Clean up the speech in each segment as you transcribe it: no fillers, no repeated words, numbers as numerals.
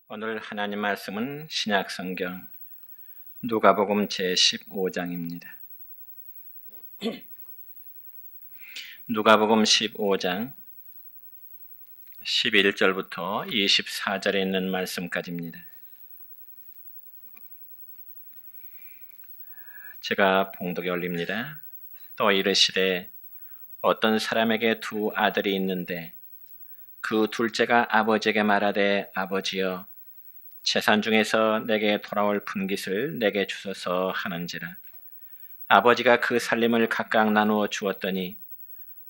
오늘 하나님 말씀은 신약 성경 누가복음 제15장입니다. 누가복음 15장 11절부터 24절에 있는 말씀까지입니다. 제가 봉독에 올립니다. 또 이르시되 어떤 사람에게 두 아들이 있는데 그 둘째가 아버지에게 말하되 아버지여 재산 중에서 내게 돌아올 분깃을 내게 주소서 하는지라. 아버지가 그 살림을 각각 나누어 주었더니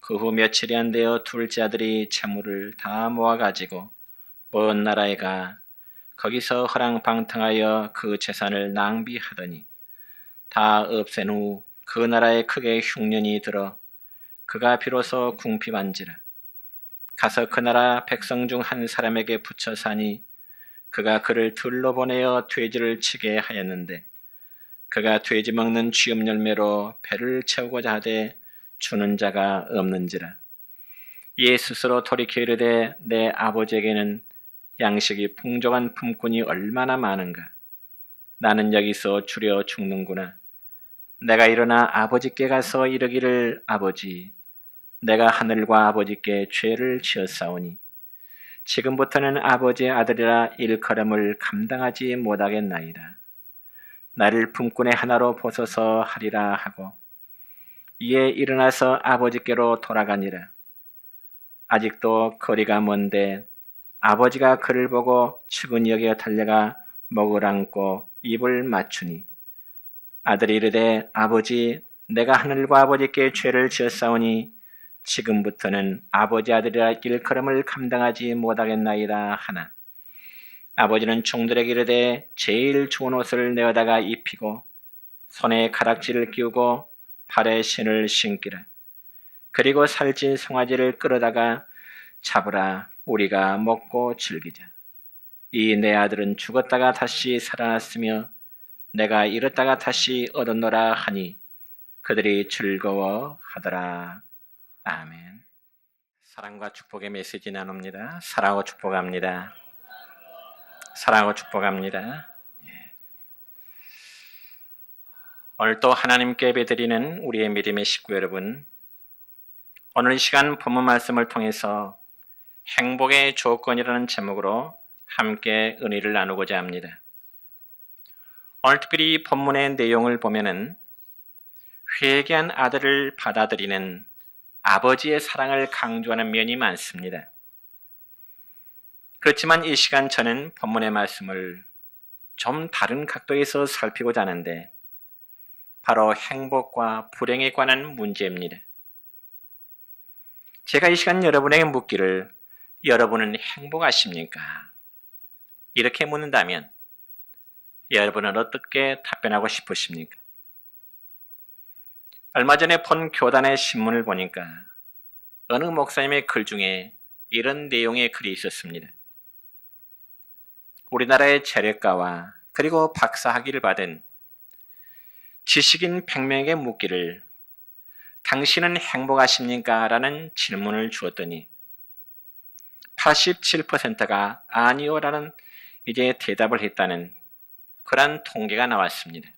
그 후 며칠이 안 되어 둘째 아들이 재물을 다 모아가지고 먼 나라에 가 거기서 허랑방탕하여 그 재산을 낭비하더니 다 없앤 후 그 나라에 크게 흉년이 들어 그가 비로소 궁핍한지라. 가서 그 나라 백성 중 한 사람에게 붙여 사니 그가 그를 들러보내어 돼지를 치게 하였는데 그가 돼지 먹는 쥐업 열매로 배를 채우고자 하되 주는 자가 없는지라. 이에 스스로 돌이켜 이르되 내 아버지에게는 양식이 풍족한 품꾼이 얼마나 많은가. 나는 여기서 주려 죽는구나. 내가 일어나 아버지께 가서 이르기를 아버지 내가 하늘과 아버지께 죄를 지었사오니 지금부터는 아버지의 아들이라 일컬음을 감당하지 못하겠나이다. 나를 품꾼의 하나로 보소서 하리라 하고 이에 일어나서 아버지께로 돌아가니라. 아직도 거리가 먼데 아버지가 그를 보고 측은히 여겨 달려가 목을 안고 입을 맞추니 아들이 이르되 아버지 내가 하늘과 아버지께 죄를 지었사오니 지금부터는 아버지 아들이라 일컬음을 감당하지 못하겠나이다 하나. 아버지는 종들에게 이르되 제일 좋은 옷을 내어다가 입히고 손에 가락지를 끼우고 발에 신을 신기라. 그리고 살찐 송아지를 끌어다가 잡으라 우리가 먹고 즐기자. 이 내 아들은 죽었다가 다시 살아났으며 내가 잃었다가 다시 얻었노라 하니 그들이 즐거워하더라. 아멘. 사랑과 축복의 메시지 나눕니다. 사랑하고 축복합니다. 사랑하고 축복합니다. 오늘 또 하나님께 예배드리는 우리의 믿음의 식구 여러분, 오늘 이 시간 본문 말씀을 통해서 행복의 조건이라는 제목으로 함께 은혜를 나누고자 합니다. 오늘 특별히 본문의 내용을 보면은 회개한 아들을 받아들이는 아버지의 사랑을 강조하는 면이 많습니다. 그렇지만 이 시간 저는 본문의 말씀을 좀 다른 각도에서 살피고자 하는데 바로 행복과 불행에 관한 문제입니다. 제가 이 시간 여러분에게 묻기를 여러분은 행복하십니까? 이렇게 묻는다면 여러분은 어떻게 답변하고 싶으십니까? 얼마 전에 본 교단의 신문을 보니까 어느 목사님의 글 중에 이런 내용의 글이 있었습니다. 우리나라의 재력가와 그리고 박사학위를 받은 지식인 100명에게 묻기를 당신은 행복하십니까? 라는 질문을 주었더니 87%가 아니요 라는 이제 대답을 했다는 그런 통계가 나왔습니다.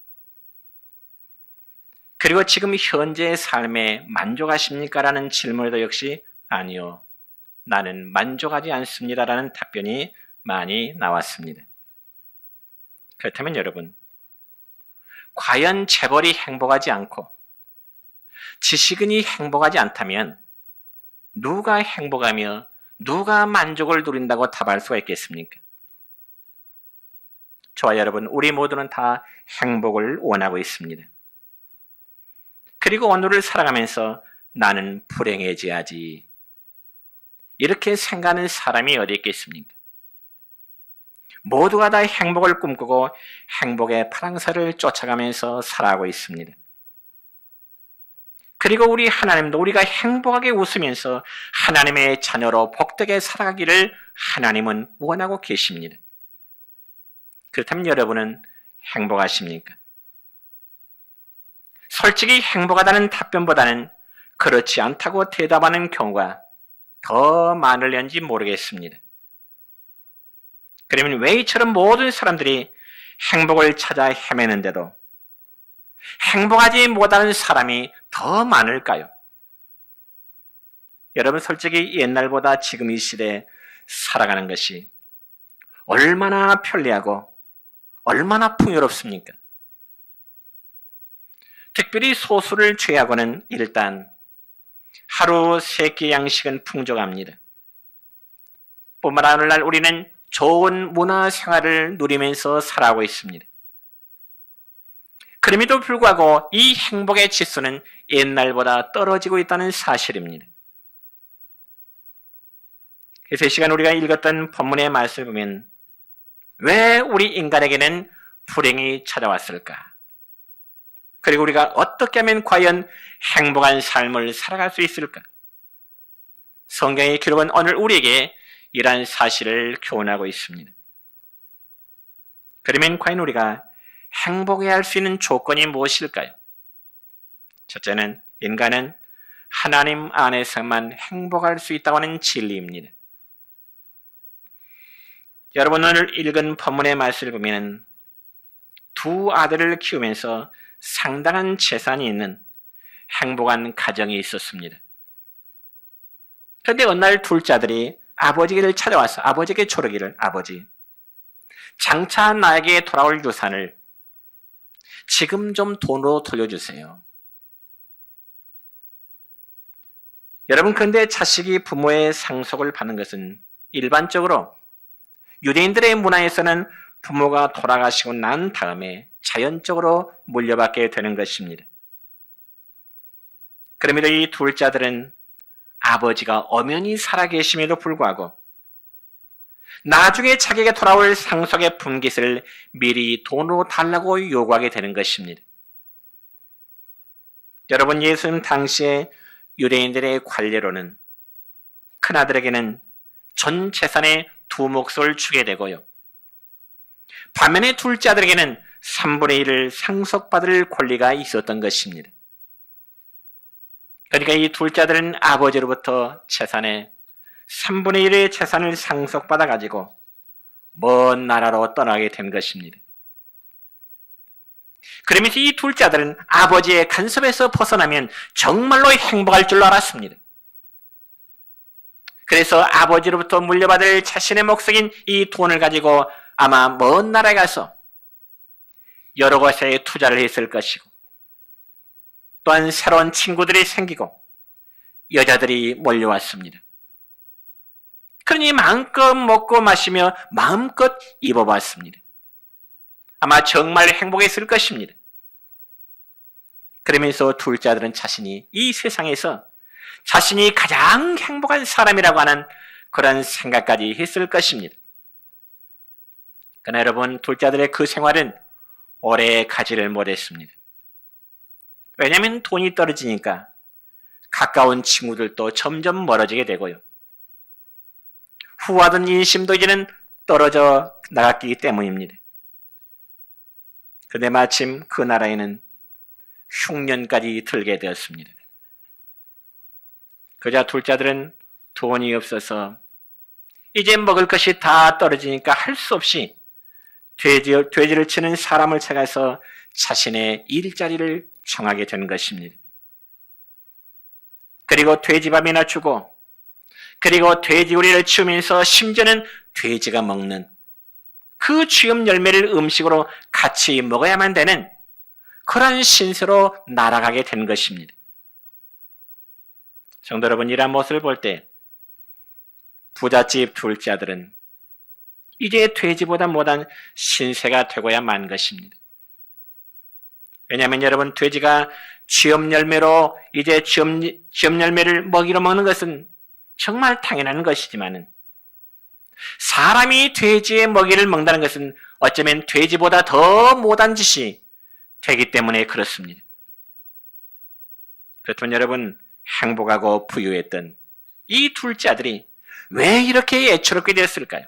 그리고 지금 현재의 삶에 만족하십니까? 라는 질문에도 역시 아니요, 나는 만족하지 않습니다. 라는 답변이 많이 나왔습니다. 그렇다면 여러분, 과연 재벌이 행복하지 않고 지식인이 행복하지 않다면 누가 행복하며 누가 만족을 누린다고 답할 수가 있겠습니까? 저와 여러분, 우리 모두는 다 행복을 원하고 있습니다. 그리고 오늘을 살아가면서 나는 불행해져야지 이렇게 생각하는 사람이 어디 있겠습니까? 모두가 다 행복을 꿈꾸고 행복의 파랑새를 쫓아가면서 살아가고 있습니다. 그리고 우리 하나님도 우리가 행복하게 웃으면서 하나님의 자녀로 복되게 살아가기를 하나님은 원하고 계십니다. 그렇다면 여러분은 행복하십니까? 솔직히 행복하다는 답변보다는 그렇지 않다고 대답하는 경우가 더 많을는지 모르겠습니다. 그러면 왜 이처럼 모든 사람들이 행복을 찾아 헤매는데도 행복하지 못하는 사람이 더 많을까요? 여러분, 솔직히 옛날보다 지금 이 시대에 살아가는 것이 얼마나 편리하고 얼마나 풍요롭습니까? 특별히 소수를 제외하고는 일단 하루 3끼 양식은 풍족합니다. 뿐만 아니라 오늘날 우리는 좋은 문화 생활을 누리면서 살아가고 있습니다. 그럼에도 불구하고 이 행복의 지수는 옛날보다 떨어지고 있다는 사실입니다. 그래서 이 시간 우리가 읽었던 본문의 말씀을 보면 왜 우리 인간에게는 불행이 찾아왔을까? 그리고 우리가 어떻게 하면 과연 행복한 삶을 살아갈 수 있을까? 성경의 기록은 오늘 우리에게 이러한 사실을 교훈하고 있습니다. 그러면 과연 우리가 행복해야 할 수 있는 조건이 무엇일까요? 첫째는 인간은 하나님 안에서만 행복할 수 있다고 하는 진리입니다. 여러분, 오늘 읽은 본문의 말씀을 보면 두 아들을 키우면서 상당한 재산이 있는 행복한 가정이 있었습니다. 그런데 어느 날 둘째 아들이 아버지를 찾아와서 아버지에게 조르기를, 아버지, 장차 나에게 돌아올 유산을 지금 좀 돈으로 돌려주세요. 여러분, 그런데 자식이 부모의 상속을 받는 것은 일반적으로 유대인들의 문화에서는 부모가 돌아가시고 난 다음에 자연적으로 물려받게 되는 것입니다. 그럼에도 이 둘째 아들은 아버지가 엄연히 살아계심에도 불구하고 나중에 자기에게 돌아올 상속의 분깃을 미리 돈으로 달라고 요구하게 되는 것입니다. 여러분, 예수님 당시에 유대인들의 관례로는 큰아들에게는 전 재산의 2몫을 주게 되고요. 반면에 둘째 아들에게는 3분의 1을 상속받을 권리가 있었던 것입니다. 그러니까 이 둘째 아들은 아버지로부터 재산의 3분의 1의 재산을 상속받아 가지고 먼 나라로 떠나게 된 것입니다. 그러면서 이 둘째 아들은 아버지의 간섭에서 벗어나면 정말로 행복할 줄 알았습니다. 그래서 아버지로부터 물려받을 자신의 몫인 이 돈을 가지고 아마 먼 나라에 가서 여러 곳에 투자를 했을 것이고, 또한 새로운 친구들이 생기고 여자들이 몰려왔습니다. 그러니 마음껏 먹고 마시며 마음껏 입어봤습니다. 아마 정말 행복했을 것입니다. 그러면서 둘째 아들은 자신이 이 세상에서 자신이 가장 행복한 사람이라고 하는 그런 생각까지 했을 것입니다. 그러나 여러분, 둘째 아들의 그 생활은 오래 가지를 못했습니다. 왜냐하면 돈이 떨어지니까 가까운 친구들도 점점 멀어지게 되고요. 후하던 인심도 이제는 떨어져 나갔기 때문입니다. 그런데 마침 그 나라에는 흉년까지 들게 되었습니다. 그자 둘째 아들은 돈이 없어서 이제 먹을 것이 다 떨어지니까 할 수 없이 돼지를 치는 사람을 찾아서 자신의 일자리를 청하게 된 것입니다. 그리고 돼지밥이나 주고, 그리고 돼지우리를 치우면서 심지어는 돼지가 먹는 그 쥐음 열매를 음식으로 같이 먹어야만 되는 그런 신세로 날아가게 된 것입니다. 성도 여러분, 이러한 모습을 볼 때 부잣집 둘째 아들은 이제 돼지보다 못한 신세가 되고야 만 것입니다. 왜냐하면 여러분, 돼지가 쥐엄 열매로 이제 쥐엄 열매를 먹이로 먹는 것은 정말 당연한 것이지만은, 사람이 돼지의 먹이를 먹는다는 것은 어쩌면 돼지보다 더 못한 짓이 되기 때문에 그렇습니다. 그렇다면 여러분, 행복하고 부유했던 이 둘째 아들이 왜 이렇게 애처롭게 되었을까요?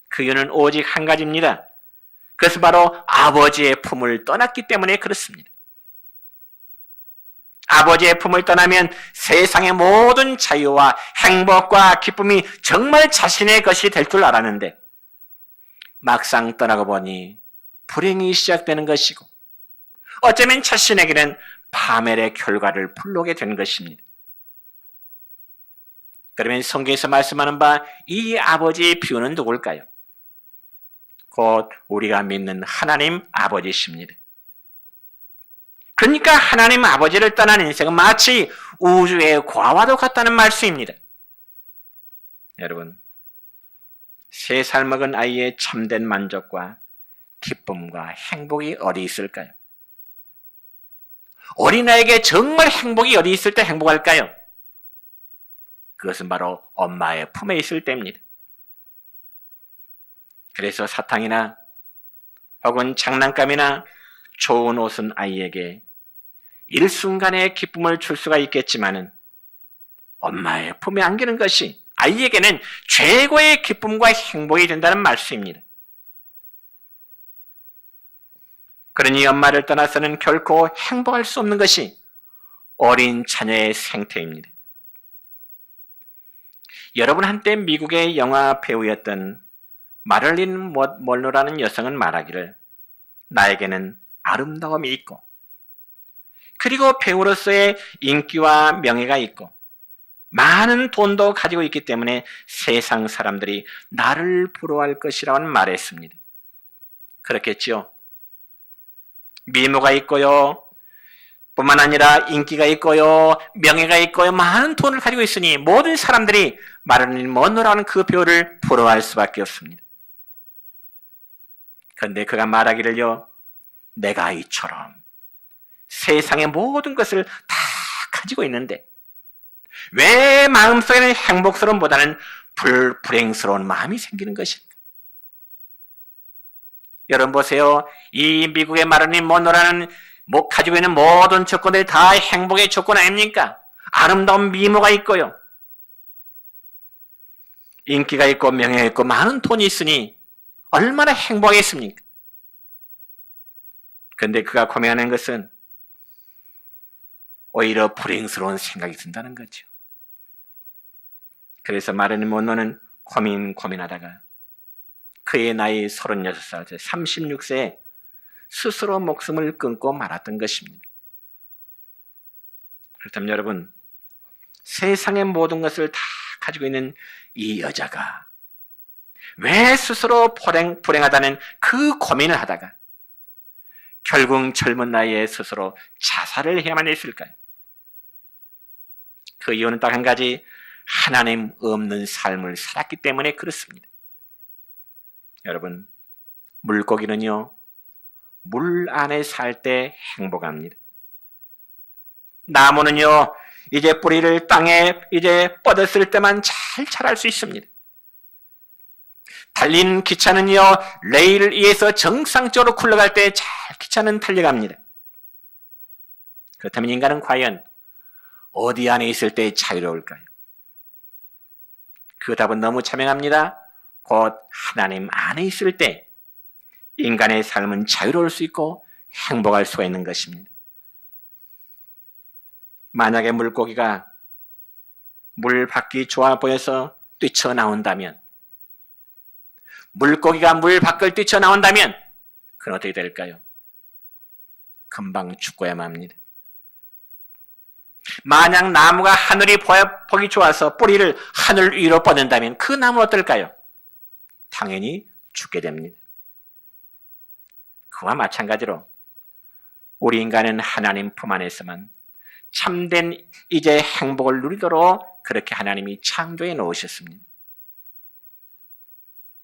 그 이유는 오직 한 가지입니다. 그것은 바로 아버지의 품을 떠났기 때문에 그렇습니다. 아버지의 품을 떠나면 세상의 모든 자유와 행복과 기쁨이 정말 자신의 것이 될 줄 알았는데, 막상 떠나고 보니 불행이 시작되는 것이고 어쩌면 자신에게는 파멸의 결과를 불러오게 되는 것입니다. 그러면 성경에서 말씀하는 바 이 아버지의 비유는 누굴까요? 곧 우리가 믿는 하나님 아버지십니다. 그러니까 하나님 아버지를 떠난 인생은 마치 우주의 과와도 같다는 말씀입니다. 여러분, 3살 먹은 아이의 참된 만족과 기쁨과 행복이 어디 있을까요? 어린아이에게 정말 행복이 어디 있을 때 행복할까요? 그것은 바로 엄마의 품에 있을 때입니다. 그래서 사탕이나 혹은 장난감이나 좋은 옷은 아이에게 일순간의 기쁨을 줄 수가 있겠지만은 엄마의 품에 안기는 것이 아이에게는 최고의 기쁨과 행복이 된다는 말씀입니다. 그러니 엄마를 떠나서는 결코 행복할 수 없는 것이 어린 자녀의 생태입니다. 여러분, 한때 미국의 영화 배우였던 마릴린 먼로라는 여성은 말하기를 나에게는 아름다움이 있고 그리고 배우로서의 인기와 명예가 있고 많은 돈도 가지고 있기 때문에 세상 사람들이 나를 부러워할 것이라고 말했습니다. 그렇겠지요? 미모가 있고요. 뿐만 아니라 인기가 있고요. 명예가 있고요. 많은 돈을 가지고 있으니 모든 사람들이 마릴린 먼로라는 그 배우를 부러워할 수밖에 없습니다. 그런데 그가 말하기를요. 내가 이처럼 세상의 모든 것을 다 가지고 있는데 왜 마음속에는 행복스러움보다는 불행스러운 마음이 생기는 것일까? 여러분 보세요. 이 미국의 마릴린 먼로라는 가지고 있는 모든 조건들이 다 행복의 조건 아닙니까? 아름다운 미모가 있고요. 인기가 있고 명예가 있고 많은 돈이 있으니 얼마나 행복하겠습니까? 그런데 그가 고민하는 것은 오히려 불행스러운 생각이 든다는 거죠. 그래서 마릴린 먼로는 고민하다가 그의 나이 36살, 36세에 스스로 목숨을 끊고 말았던 것입니다. 그렇다면 여러분, 세상의 모든 것을 다 가지고 있는 이 여자가 왜 스스로 불행하다는 그 고민을 하다가 결국 젊은 나이에 스스로 자살을 해야만 했을까요? 그 이유는 딱 한 가지, 하나님 없는 삶을 살았기 때문에 그렇습니다. 여러분, 물고기는요, 물 안에 살 때 행복합니다. 나무는요, 이제 뿌리를 땅에 이제 뻗었을 때만 잘 자랄 수 있습니다. 달린 기차는요, 레일을 위해서 정상적으로 굴러갈 때 잘 기차는 달려갑니다. 그렇다면 인간은 과연 어디 안에 있을 때 자유로울까요? 그 답은 너무 자명합니다. 곧 하나님 안에 있을 때 인간의 삶은 자유로울 수 있고 행복할 수가 있는 것입니다. 만약에 물고기가 물 밖이 좋아 보여서 뛰쳐나온다면, 물고기가 물 밖을 뛰쳐나온다면 그건 어떻게 될까요? 금방 죽고야만 합니다. 만약 나무가 하늘이 보기 좋아서 뿌리를 하늘 위로 뻗는다면 그 나무는 어떨까요? 당연히 죽게 됩니다. 그와 마찬가지로 우리 인간은 하나님 품 안에서만 참된 이제 행복을 누리도록 그렇게 하나님이 창조해 놓으셨습니다.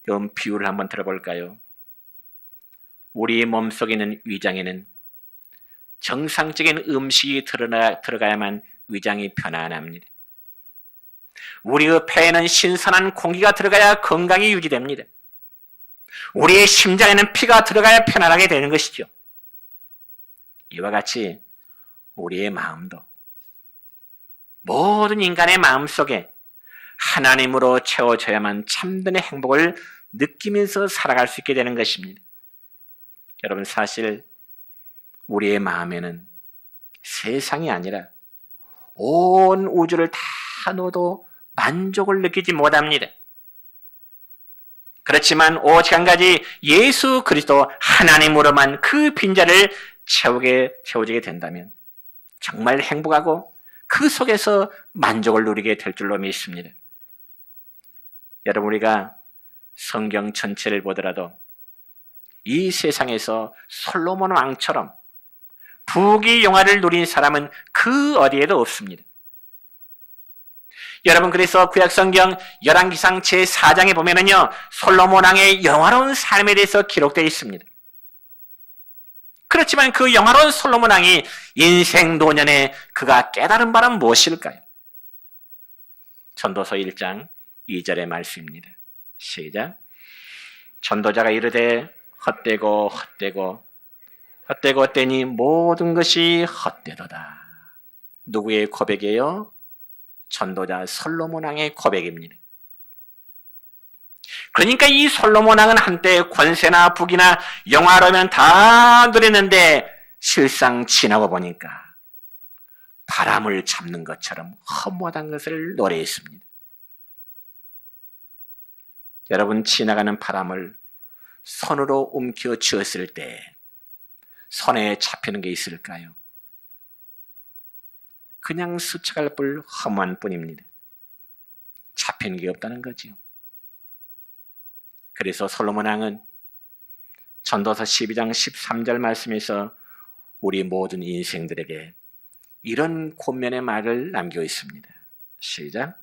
그럼 비유를 한번 들어볼까요? 우리 몸속에 있는 위장에는 정상적인 음식이 들어가야만 위장이 편안합니다. 우리의 폐에는 신선한 공기가 들어가야 건강이 유지됩니다. 우리의 심장에는 피가 들어가야 편안하게 되는 것이죠. 이와 같이 우리의 마음도, 모든 인간의 마음속에 하나님으로 채워져야만 참된 행복을 느끼면서 살아갈 수 있게 되는 것입니다. 여러분, 사실 우리의 마음에는 세상이 아니라 온 우주를 다 넣어도 만족을 느끼지 못합니다. 그렇지만 오직 한 가지 예수 그리스도 하나님으로만 그 빈자를 채워지게 된다면 정말 행복하고 그 속에서 만족을 누리게 될 줄로 믿습니다. 여러분, 우리가 성경 전체를 보더라도 이 세상에서 솔로몬 왕처럼 부귀영화를 누린 사람은 그 어디에도 없습니다. 여러분, 그래서 구약성경 열왕기상 제4장에 보면은요, 솔로몬 왕의 영화로운 삶에 대해서 기록되어 있습니다. 그렇지만 그 영화로운 솔로몬 왕이 인생 노년에 그가 깨달은 바는 무엇일까요? 전도서 1장 2절의 말씀입니다. 시작. 전도자가 이르되 헛되고 헛되니 모든 것이 헛되도다. 누구의 고백이에요? 전도자 솔로몬 왕의 고백입니다. 그러니까 이 솔로몬 왕은 한때 권세나 부귀나 영화로면 다 누렸는데 실상 지나고 보니까 바람을 잡는 것처럼 헛못한 것을 노래했습니다. 여러분, 지나가는 바람을 손으로 움켜 쥐었을 때 손에 잡히는 게 있을까요? 그냥 스쳐갈 뿐 허무한 뿐입니다. 잡히는 게 없다는 거지요. 그래서 솔로몬 왕은 전도서 12장 13절 말씀에서 우리 모든 인생들에게 이런 권면의 말을 남기고 있습니다. 시작.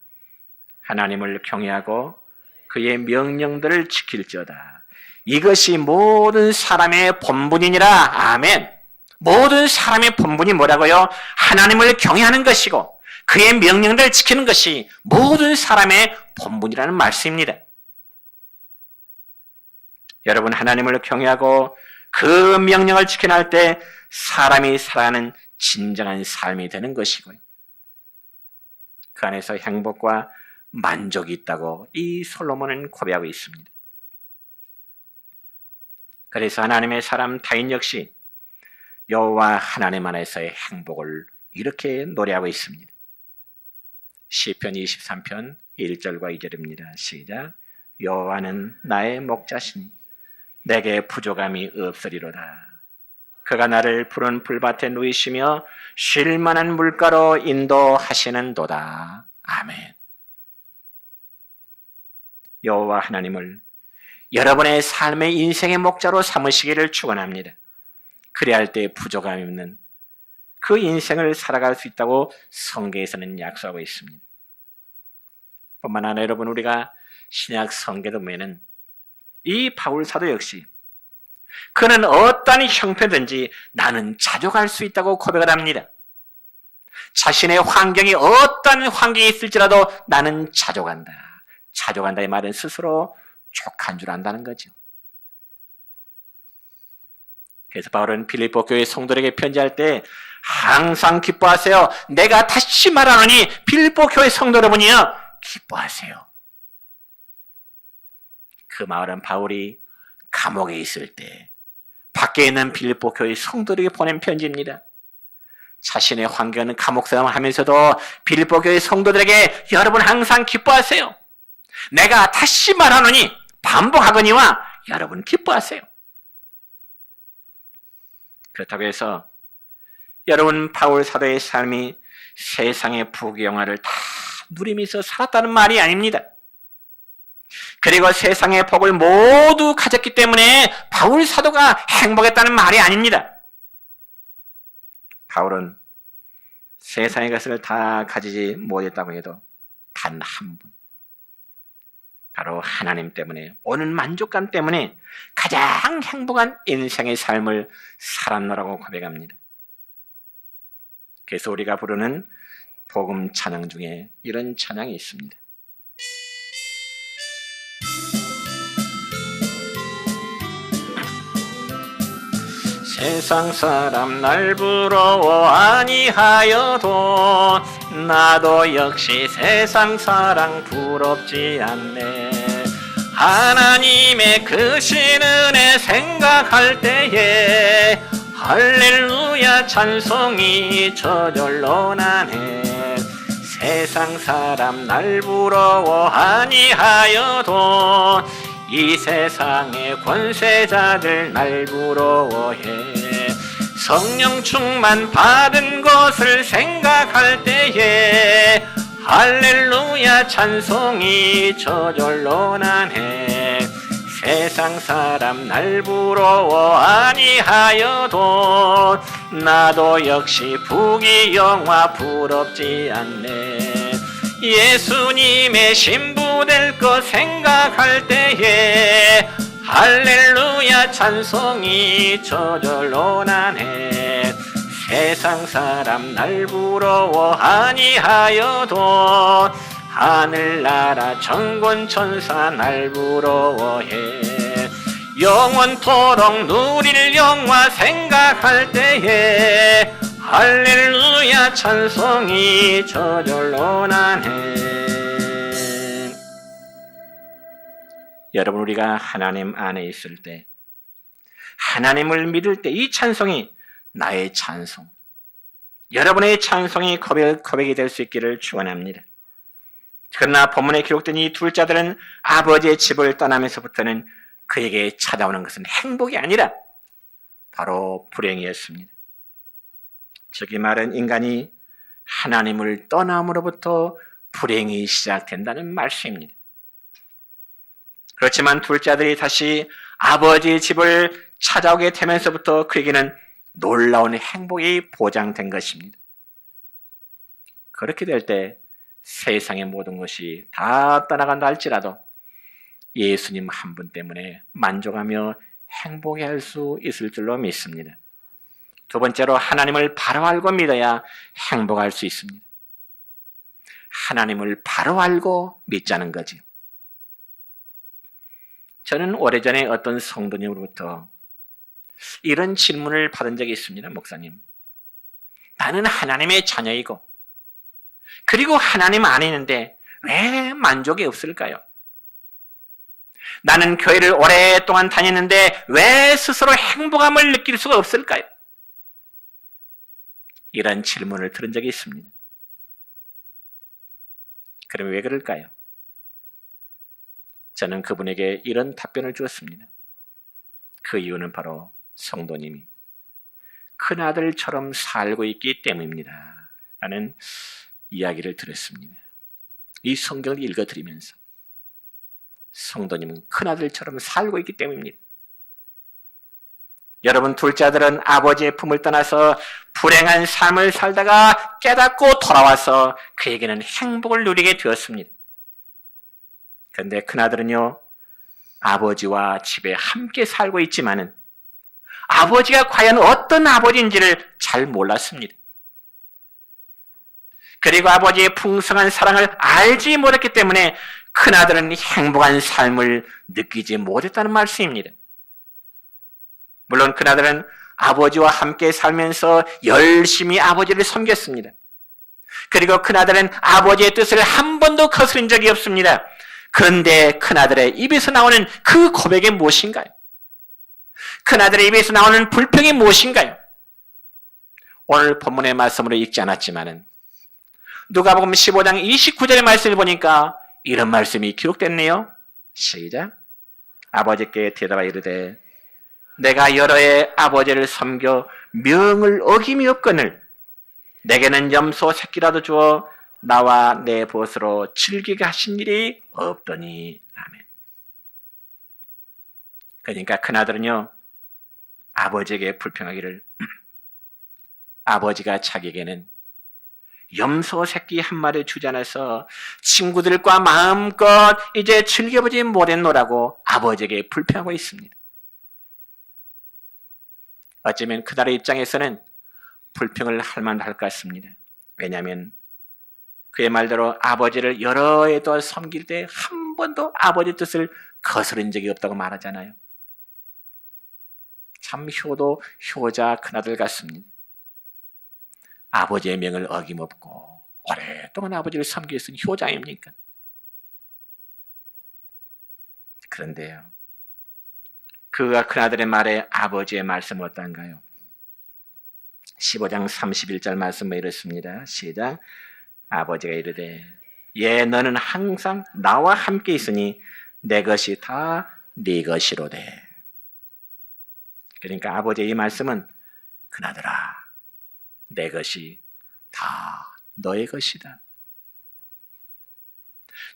하나님을 경외하고 그의 명령들을 지킬지어다. 이것이 모든 사람의 본분이니라. 아멘. 모든 사람의 본분이 뭐라고요? 하나님을 경외하는 것이고 그의 명령들을 지키는 것이 모든 사람의 본분이라는 말씀입니다. 여러분, 하나님을 경외하고 그 명령을 지켜낼 때 사람이 살아가는 진정한 삶이 되는 것이고요. 그 안에서 행복과 만족이 있다고 이 솔로몬은 고백하고 있습니다. 그래서 하나님의 사람 다윗 역시 여호와 하나님 안에서의 행복을 이렇게 노래하고 있습니다. 시편 23편 1절과 2절입니다. 시작. 여호와는 나의 목자시니 내게 부족함이 없으리로다. 그가 나를 푸른 풀밭에 누이시며 쉴 만한 물가로 인도하시는도다. 아멘. 여호와 하나님을 여러분의 삶의 인생의 목자로 삼으시기를 축원합니다. 그래야 할 때 부족함이 없는 그 인생을 살아갈 수 있다고 성경에서는 약속하고 있습니다. 뿐만 아니라 여러분, 우리가 신약 성경에 보면은 이 바울 사도 역시 그는 어떠한 형편든지 나는 자족할 수 있다고 고백을 합니다. 자신의 환경이 어떤 환경이 있을지라도 나는 자족한다. 자족한다의 말은 스스로 족한 줄 안다는 거죠. 그래서 바울은 빌립보 교회 성도들에게 편지할 때 항상 기뻐하세요. 내가 다시 말하노니 빌립보 교회 성도 여러분이요, 기뻐하세요. 그 말은 바울이 감옥에 있을 때 밖에 있는 빌립보 교회 성도들에게 보낸 편지입니다. 자신의 환경은 감옥 생활을 하면서도 빌립보 교회 성도들에게 여러분 항상 기뻐하세요. 내가 다시 말하노니 반복하거니와 여러분 기뻐하세요. 그렇다고 해서 여러분 바울 사도의 삶이 세상의 부귀영화를 다 누리면서 살았다는 말이 아닙니다. 그리고 세상의 복을 모두 가졌기 때문에 바울 사도가 행복했다는 말이 아닙니다. 바울은 세상의 것을 다 가지지 못했다고 해도 단 한 분, 바로 하나님 때문에 오는 만족감 때문에 가장 행복한 인생의 삶을 살았노라고 고백합니다. 그래서 우리가 부르는 복음 찬양 중에 이런 찬양이 있습니다. 세상 사람 날 부러워 아니하여도 나도 역시 세상 사랑 부럽지 않네. 하나님의 크신 은혜 생각할 때에 할렐루야 찬송이 저절로 나네. 세상 사람 날 부러워 아니하여도 이 세상의 권세자들 날 부러워해. 성령 충만 받은 것을 생각할 때에 할렐루야 찬송이 저절로 나네. 세상 사람 날 부러워 아니하여도 나도 역시 부귀영화 부럽지 않네. 예수님의 신부 될 것 생각할 때에 할렐루야 찬송이 저절로 나네. 세상 사람 날 부러워 아니하여도 하늘나라 천군 천사 날 부러워해. 영원토록 누릴 영화 생각할 때에 할렐루야 찬송이 저절로 나네. 여러분, 우리가 하나님 안에 있을 때, 하나님을 믿을 때 이 찬송이 나의 찬송, 여러분의 찬송이 고백이 될 수 있기를 축원합니다. 그러나 본문에 기록된 이 둘째 아들은 아버지의 집을 떠나면서부터는 그에게 찾아오는 것은 행복이 아니라 바로 불행이었습니다. 즉, 이 말은 인간이 하나님을 떠남으로부터 불행이 시작된다는 말씀입니다. 그렇지만 둘째 아들이 다시 아버지의 집을 찾아오게 되면서부터 그에게는 놀라운 행복이 보장된 것입니다. 그렇게 될 때 세상의 모든 것이 다 떠나간다 할지라도 예수님 한 분 때문에 만족하며 행복해할 수 있을 줄로 믿습니다. 두 번째로, 하나님을 바로 알고 믿어야 행복할 수 있습니다. 하나님을 바로 알고 믿자는 거지. 저는 오래전에 어떤 성도님으로부터 이런 질문을 받은 적이 있습니다. 목사님, 나는 하나님의 자녀이고 그리고 하나님 안에 있는데 왜 만족이 없을까요? 나는 교회를 오랫동안 다녔는데 왜 스스로 행복함을 느낄 수가 없을까요? 이런 질문을 들은 적이 있습니다. 그럼 왜 그럴까요? 저는 그분에게 이런 답변을 주었습니다. 그 이유는 바로 성도님이 큰아들처럼 살고 있기 때문입니다. 라는 이야기를 들었습니다. 이 성경을 읽어드리면서 성도님은 큰아들처럼 살고 있기 때문입니다. 여러분, 둘째 아들은 아버지의 품을 떠나서 불행한 삶을 살다가 깨닫고 돌아와서 그에게는 행복을 누리게 되었습니다. 그런데 큰아들은요, 아버지와 집에 함께 살고 있지만은 아버지가 과연 어떤 아버지인지를 잘 몰랐습니다. 그리고 아버지의 풍성한 사랑을 알지 못했기 때문에 큰아들은 행복한 삶을 느끼지 못했다는 말씀입니다. 물론 큰아들은 아버지와 함께 살면서 열심히 아버지를 섬겼습니다. 그리고 큰아들은 아버지의 뜻을 한 번도 거스른 적이 없습니다. 그런데 큰아들의 입에서 나오는 그 고백이 무엇인가요? 큰아들의 입에서 나오는 불평이 무엇인가요? 오늘 본문의 말씀으로 읽지 않았지만은 누가복음 15장 29절의 말씀을 보니까 이런 말씀이 기록됐네요. 시작. 아버지께 대답하여 이르되 내가 여러 해 아버지를 섬겨 명을 어김이 없거늘 내게는 염소 새끼라도 주어 나와 내 벗으로 즐기게 하신 일이 없더니. 아멘. 그러니까 큰아들은요, 아버지에게 불평하기를 아버지가 자기에게는 염소 새끼 한 마리 주지 않아서 친구들과 마음껏 이제 즐겨보지 못했노라고 아버지에게 불평하고 있습니다. 어쩌면 그날의 입장에서는 불평을 할 만할 것 같습니다. 왜냐하면 그의 말대로 아버지를 여러 해도 섬길 때 한 번도 아버지 뜻을 거스른 적이 없다고 말하잖아요. 참 효자 큰아들 같습니다. 아버지의 명을 어김없고 오랫동안 아버지를 섬기고 있은 효자 아닙니까? 그런데요, 그가 큰아들의 말에 아버지의 말씀은 어떤가요? 15장 31절 말씀은 이렇습니다. 시작. 아버지가 이르되 예, 너는 항상 나와 함께 있으니 내 것이 다 네 것이로되. 그러니까 아버지의 이 말씀은 그나들아 내 것이 다 너의 것이다.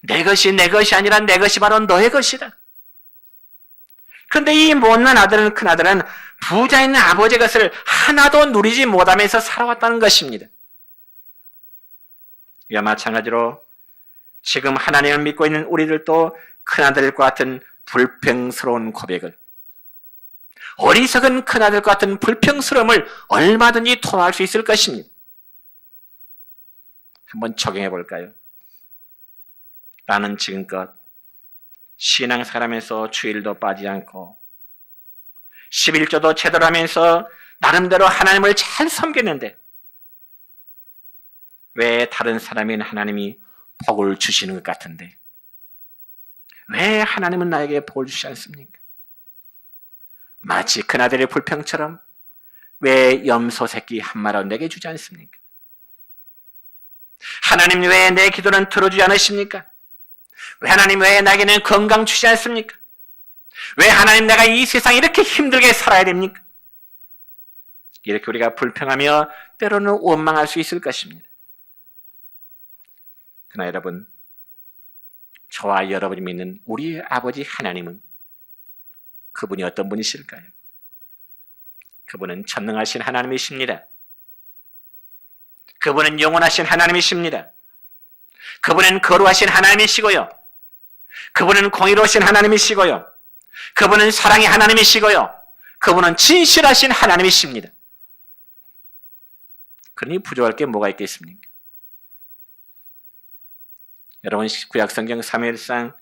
내 것이 내 것이 아니라 내 것이 바로 너의 것이다. 그런데 이 못난 아들은 큰아들은 부자 있는 아버지의 것을 하나도 누리지 못하면서 살아왔다는 것입니다. 이와 마찬가지로 지금 하나님을 믿고 있는 우리들도 큰아들과 같은 불평스러운 고백을, 어리석은 큰아들과 같은 불평스러움을 얼마든지 토로할 수 있을 것입니다. 한번 적용해 볼까요? 나는 지금껏 신앙생활하면서 주일도 빠지지 않고 11조도 제대로 하면서 나름대로 하나님을 잘 섬겼는데 왜 다른 사람인 하나님이 복을 주시는 것 같은데 왜 하나님은 나에게 복을 주시지 않습니까? 마치 큰아들의 불평처럼 왜 염소 새끼 한 마리 내게 주지 않습니까? 하나님 왜 내 기도는 들어주지 않으십니까? 왜 하나님 왜 나에게는 건강 주지 않습니까? 왜 하나님 내가 이 세상에 이렇게 힘들게 살아야 됩니까? 이렇게 우리가 불평하며 때로는 원망할 수 있을 것입니다. 그러나 여러분, 저와 여러분이 믿는 우리의 아버지 하나님은 그분이 어떤 분이실까요? 그분은 전능하신 하나님이십니다. 그분은 영원하신 하나님이십니다. 그분은 거룩하신 하나님이시고요. 그분은 공의로우신 하나님이시고요. 그분은 사랑의 하나님이시고요. 그분은 진실하신 하나님이십니다. 그러니 부족할 게 뭐가 있겠습니까? 여러분 구약성경 사무엘상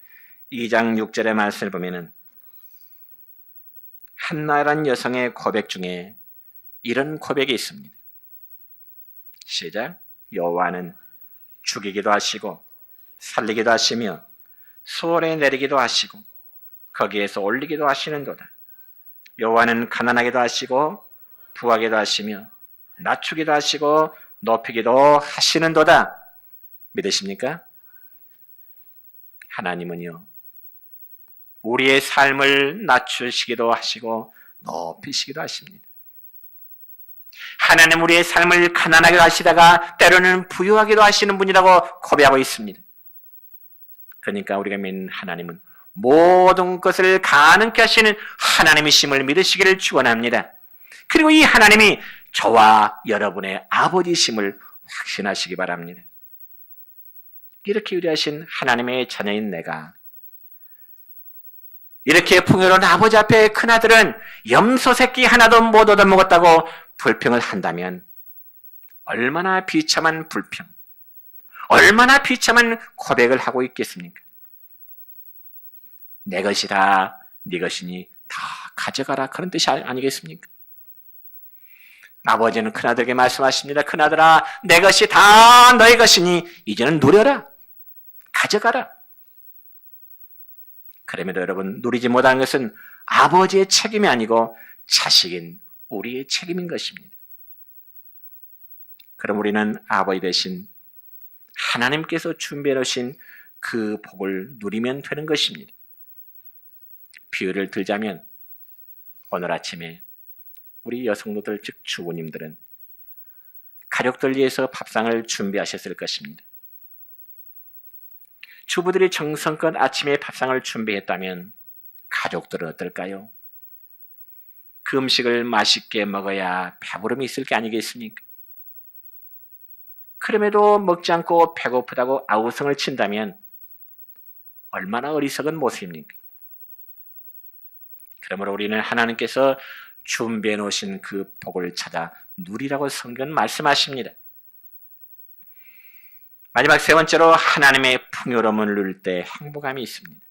2장 6절의 말씀을 보면은 한나라는 여성의 고백 중에 이런 고백이 있습니다. 시작. 여호와는 죽이기도 하시고 살리기도 하시며 수월에 내리기도 하시고 거기에서 올리기도 하시는도다. 여호와는 가난하기도 하시고 부하기도 하시며 낮추기도 하시고 높이기도 하시는도다. 믿으십니까? 하나님은요, 우리의 삶을 낮추시기도 하시고 높이시기도 하십니다. 하나님 우리의 삶을 가난하게 하시다가 때로는 부유하기도 하시는 분이라고 고백하고 있습니다. 그러니까 우리가 믿는 하나님은 모든 것을 가능케 하시는 하나님이심을 믿으시기를 축원합니다. 그리고 이 하나님이 저와 여러분의 아버지심을 확신하시기 바랍니다. 이렇게 위대하신 하나님의 자녀인 내가 이렇게 풍요로운 아버지 앞에 큰아들은 염소 새끼 하나도 못 얻어먹었다고 불평을 한다면 얼마나 비참한 불평, 얼마나 비참한 고백을 하고 있겠습니까? 내 것이다, 네 것이니 다 가져가라, 그런 뜻이 아니겠습니까? 아버지는 큰아들에게 말씀하십니다. 큰아들아, 내 것이 다 너의 것이니 이제는 누려라, 가져가라. 그러면 여러분, 누리지 못한 것은 아버지의 책임이 아니고 자식인 우리의 책임인 것입니다. 그럼 우리는 아버지 대신 하나님께서 준비해 놓으신 그 복을 누리면 되는 것입니다. 비유를 들자면 오늘 아침에 우리 여성도들 즉 주부님들은 가족들 위해서 밥상을 준비하셨을 것입니다. 주부들이 정성껏 아침에 밥상을 준비했다면 가족들은 어떨까요? 그 음식을 맛있게 먹어야 배부름이 있을 게 아니겠습니까? 그럼에도 먹지 않고 배고프다고 아우성을 친다면 얼마나 어리석은 모습입니까? 그러므로 우리는 하나님께서 준비해 놓으신 그 복을 찾아 누리라고 성경은 말씀하십니다. 마지막 세 번째로 하나님의 풍요로움을 누릴 때 행복함이 있습니다.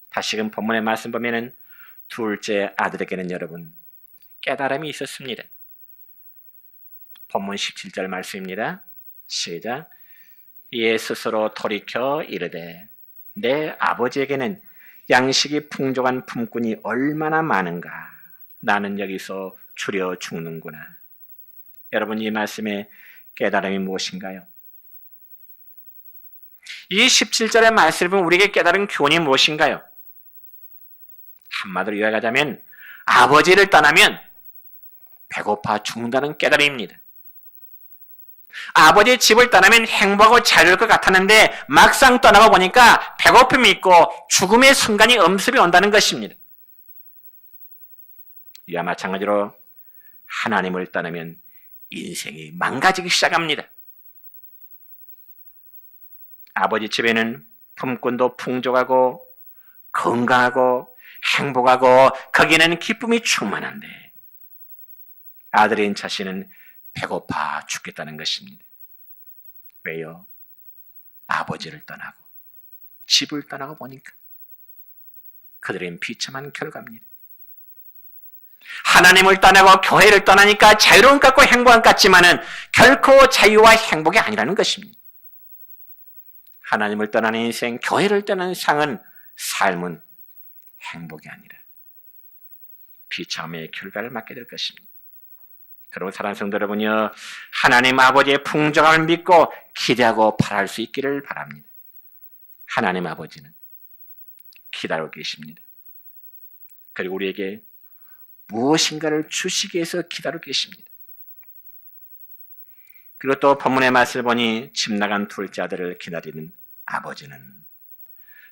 다시금 본문의 말씀 보면은 둘째 아들에게는 여러분 깨달음이 있었습니다. 본문 17절 말씀입니다. 시작. 이에 스스로 돌이켜 이르되 내 아버지에게는 양식이 풍족한 품꾼이 얼마나 많은가. 나는 여기서 추려 죽는구나. 여러분 이 말씀의 깨달음이 무엇인가요? 이 17절의 말씀을 보면 우리에게 깨달은 교훈이 무엇인가요? 한마디로 요약하자면 아버지를 떠나면 배고파 죽는다는 깨달음입니다. 아버지의 집을 떠나면 행복하고 자유로울 것 같았는데 막상 떠나고 보니까 배고픔이 있고 죽음의 순간이 엄습이 온다는 것입니다. 이와 마찬가지로 하나님을 떠나면 인생이 망가지기 시작합니다. 아버지 집에는 품꾼도 풍족하고 건강하고 행복하고 거기는 기쁨이 충만한데 아들인 자신은 배고파 죽겠다는 것입니다. 왜요? 아버지를 떠나고 집을 떠나고 보니까 그들은 비참한 결과입니다. 하나님을 떠나고 교회를 떠나니까 자유로운 것 같고 행복한 것 같지만은 결코 자유와 행복이 아니라는 것입니다. 하나님을 떠나는 인생, 교회를 떠나는 삶은 행복이 아니라 비참의 결과를 맞게 될 것입니다. 여러분, 사랑하는 성도 여러분이요, 하나님 아버지의 풍성함을 믿고 기대하고 바랄 수 있기를 바랍니다. 하나님 아버지는 기다리고 계십니다. 그리고 우리에게 무엇인가를 주시기 위해서 기다리고 계십니다. 그리고 또 본문의 말씀을 보니 집 나간 둘째 아들을 기다리는 아버지는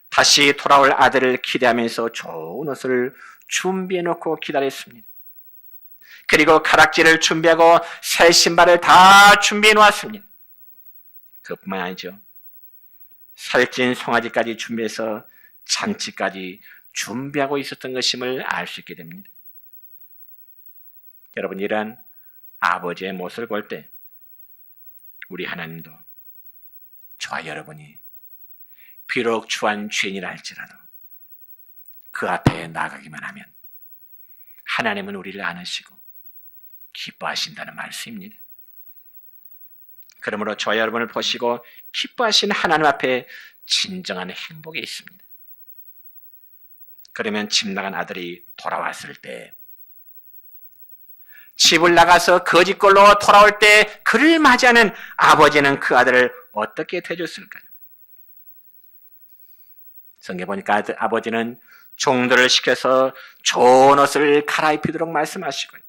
다시 돌아올 아들을 기대하면서 좋은 옷을 준비해놓고 기다렸습니다. 그리고 가락지를 준비하고 새 신발을 다 준비해 놓았습니다. 그뿐만 아니죠. 살찐 송아지까지 준비해서 잔치까지 준비하고 있었던 것임을 알 수 있게 됩니다. 여러분, 이러한 아버지의 모습을 볼 때 우리 하나님도 저와 여러분이 비록 추한 죄인이라 할지라도 그 앞에 나가기만 하면 하나님은 우리를 안으시고 기뻐하신다는 말씀입니다. 그러므로 저와 여러분을 보시고 기뻐하신 하나님 앞에 진정한 행복이 있습니다. 그러면 집 나간 아들이 돌아왔을 때, 집을 나가서 거짓골로 돌아올 때 그를 맞이하는 아버지는 그 아들을 어떻게 대해줬을까요? 성경에 보니까 아버지는 종들을 시켜서 좋은 옷을 갈아입히도록 말씀하시고요,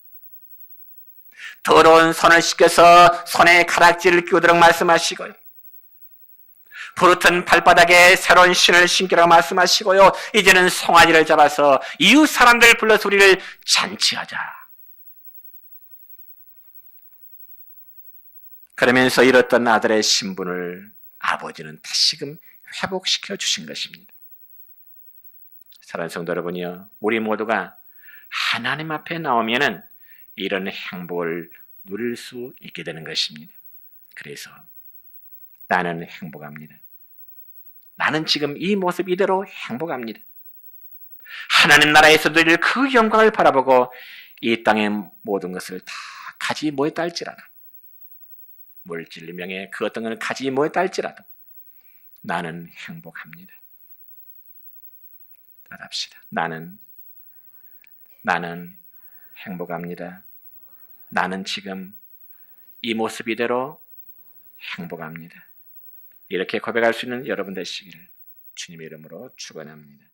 더러운 손을 씻겨서 손에 가락지를 끼우도록 말씀하시고요, 부르튼 발바닥에 새로운 신을 신기라고 말씀하시고요, 이제는 송아지를 잡아서 이웃 사람들 불러서 우리를 잔치하자. 그러면서 잃었던 아들의 신분을 아버지는 다시금 회복시켜 주신 것입니다. 사랑하는 성도 여러분이요, 우리 모두가 하나님 앞에 나오면은 이런 행복을 누릴 수 있게 되는 것입니다. 그래서 나는 행복합니다. 나는 지금 이 모습 이대로 행복합니다. 하나님 나라에서 누릴 그 영광을 바라보고 이 땅의 모든 것을 다 가지고 모였다 할지라도, 물질, 명예, 그 어떤 것을 가지고 모였다 할지라도 나는 행복합니다. 따라합시다. 나는 행복합니다. 나는 지금 이 모습 이대로 행복합니다. 이렇게 고백할 수 있는 여러분 되시기를 주님의 이름으로 축원합니다.